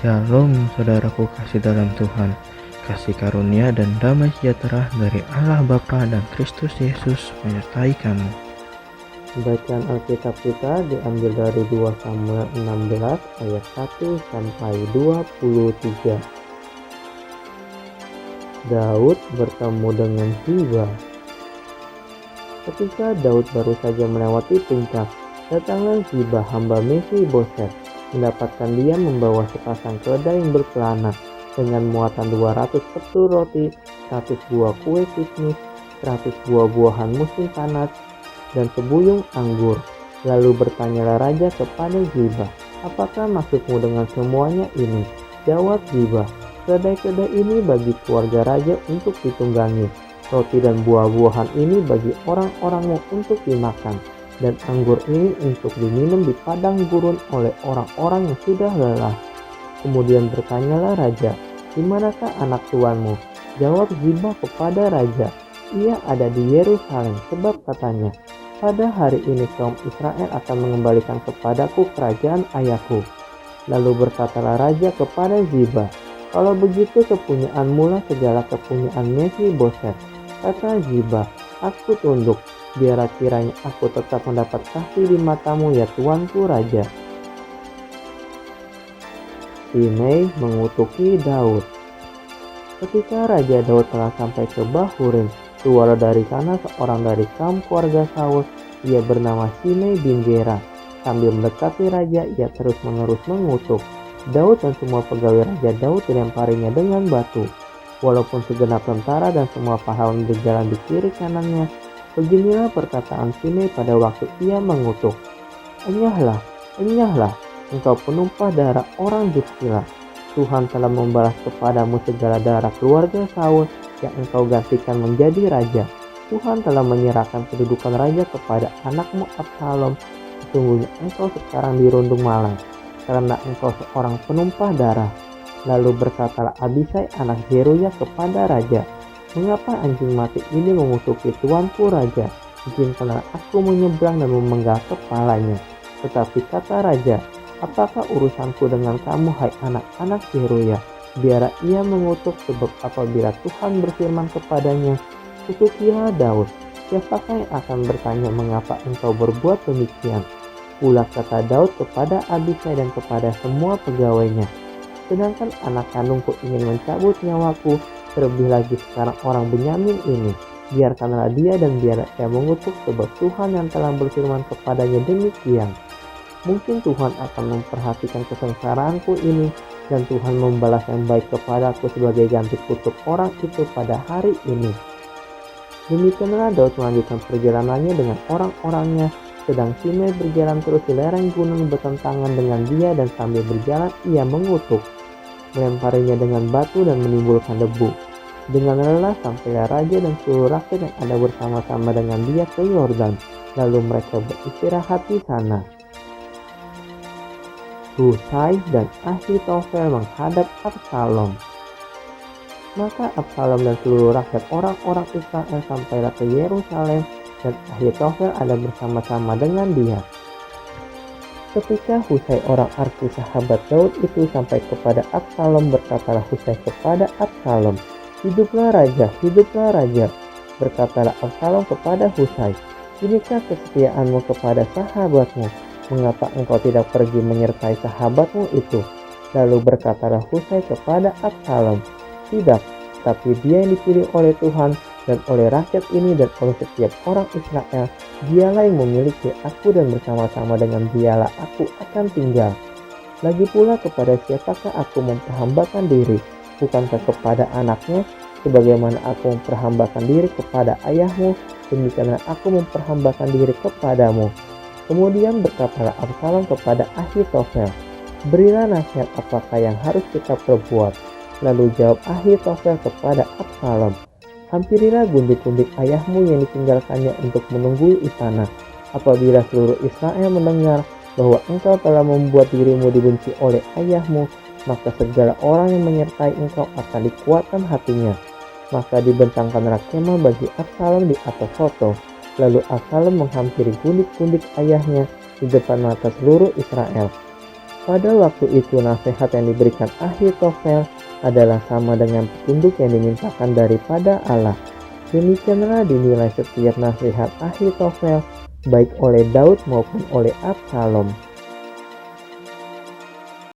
Shalom saudaraku kasih dalam Tuhan, kasih karunia dan damai sejahtera dari Allah Bapa dan Kristus Yesus menyertai kamu. Bacaan Alkitab kita diambil dari 2 Samuel 16 ayat 1 sampai 23. Daud bertemu dengan Ziba. Ketika Daud baru saja melewati puncak, datanglah Ziba hamba Mephiboset. Mendapatkan dia membawa sepasang keledai yang berkelana dengan muatan 200 petul roti, 100 buah kue kismis, 100 buah-buahan musim panas, dan sebuyung anggur. Lalu bertanyalah raja kepada Ziba, apakah maksudmu dengan semuanya ini? Jawab Ziba, keledai-keledai ini bagi keluarga raja untuk ditunggangi, roti dan buah-buahan ini bagi orang-orangmu untuk dimakan, dan anggur ini untuk diminum di padang gurun oleh orang-orang yang sudah lelah. Kemudian bertanyalah raja, di manakah anak tuanmu? Jawab Ziba kepada raja, ia ada di Yerusalem, sebab katanya, pada hari ini kaum Israel akan mengembalikan kepadaku kerajaan ayahku. Lalu berkatalah raja kepada Ziba, kalau begitu kepunyaanmu lah segala kepunyaan Mephiboset. Kata Ziba, aku tunduk, biar kiranya aku tetap mendapat kasih di matamu ya tuanku raja. Shimei mengutuki Daud. Ketika Raja Daud telah sampai ke Bahurim, keluar dari sana seorang dari kaum keluarga Saul, ia bernama Shimei bin Gera. Sambil mendekati raja, ia terus-menerus mengutuk. Daud dan semua pegawai Raja Daud dilemparinya dengan batu. Walaupun segenap tentara dan semua pahlawan berjalan di kiri kanannya, beginilah perkataan Shimei pada waktu ia mengutuk. Enyahlah, enyahlah, engkau penumpah darah orang dursila. Tuhan telah membalas kepadamu segala darah keluarga Saul yang engkau gantikan menjadi raja. Tuhan telah menyerahkan kedudukan raja kepada anakmu Absalom. Sesungguhnya engkau sekarang dirundung malang, karena engkau seorang penumpah darah. Lalu berkatalah Abisai anak Zeruya kepada raja, mengapa anjing mati ini mengutuki tuanku raja? Izinkanlah aku menyeberang dan memenggal kepalanya. Tetapi kata raja, apakah urusanku dengan kamu hai anak-anak Zeruya? Biarlah ia mengutuk, sebab apabila Tuhan berfirman kepadanya, kutukilah Daud, siapakah yang akan bertanya mengapa engkau berbuat demikian? Pula kata Daud kepada Abisai dan kepada semua pegawainya, sedangkan anak kandungku ingin mencabut nyawaku, terlebih lagi sekarang orang Benyamin ini, biarkanlah dia dan biarlah ia mengutuk, sebab Tuhan yang telah berfirman kepadanya demikian. Mungkin Tuhan akan memperhatikan kesengsaraanku ini, dan Tuhan membalas yang baik kepadaku sebagai ganti kutuk orang itu pada hari ini. Demikianlah Daud melanjutkan perjalanannya dengan orang-orangnya, sedang Shimei berjalan terus di lereng gunung bertentangan dengan dia, dan sambil berjalan ia mengutuk, melemparinya dengan batu dan menimbulkan debu. Dengan lelah sampailah raja dan seluruh rakyat yang ada bersama-sama dengan dia ke Yordan, lalu mereka beristirahat di sana. Husai dan Ahitofel menghadap Absalom. Maka Absalom dan seluruh rakyat orang-orang Israel sampailah ke Yerusalem, dan Ahitofel ada bersama-sama dengan dia. Ketika Husai orang Arki sahabat Daud itu sampai kepada Absalom, berkatalah Husai kepada Absalom, hiduplah raja, hiduplah raja. Berkatalah Absalom kepada Husai, inikah kesetiaanmu kepada sahabatmu? Mengapa engkau tidak pergi menyertai sahabatmu itu? Lalu berkatalah Husai kepada Absalom, tidak, tapi dia yang dipilih oleh Tuhan dan oleh rakyat ini dan oleh setiap orang Israel, dialah yang memiliki aku dan bersama-sama dengan dialah aku akan tinggal. Lagi pula kepada siapakah aku memperhambakan diri? Bukankah kepada anaknya? Sebagaimana aku memperhambakan diri kepada ayahmu, demikianlah aku memperhambakan diri kepadamu. Kemudian berkatalah Absalom kepada Ahitofel, berilah nasihat apakah yang harus kita perbuat. Lalu jawab Ahitofel kepada Absalom, hampirilah gundik-gundik ayahmu yang ditinggalkannya untuk menunggui istana. Apabila seluruh Israel mendengar bahwa engkau telah membuat dirimu dibenci oleh ayahmu, maka segala orang yang menyertai engkau akan dikuatkan hatinya. Maka dibentangkanlah kemah bagi Absalom di atas soto. Lalu Absalom menghampiri gundik-gundik ayahnya di depan mata seluruh Israel. Pada waktu itu nasihat yang diberikan Ahitofel adalah sama dengan petunjuk yang dimintakan daripada Allah. Demikianlah dinilai setiap nasihat Ahitofel baik oleh Daud maupun oleh Absalom.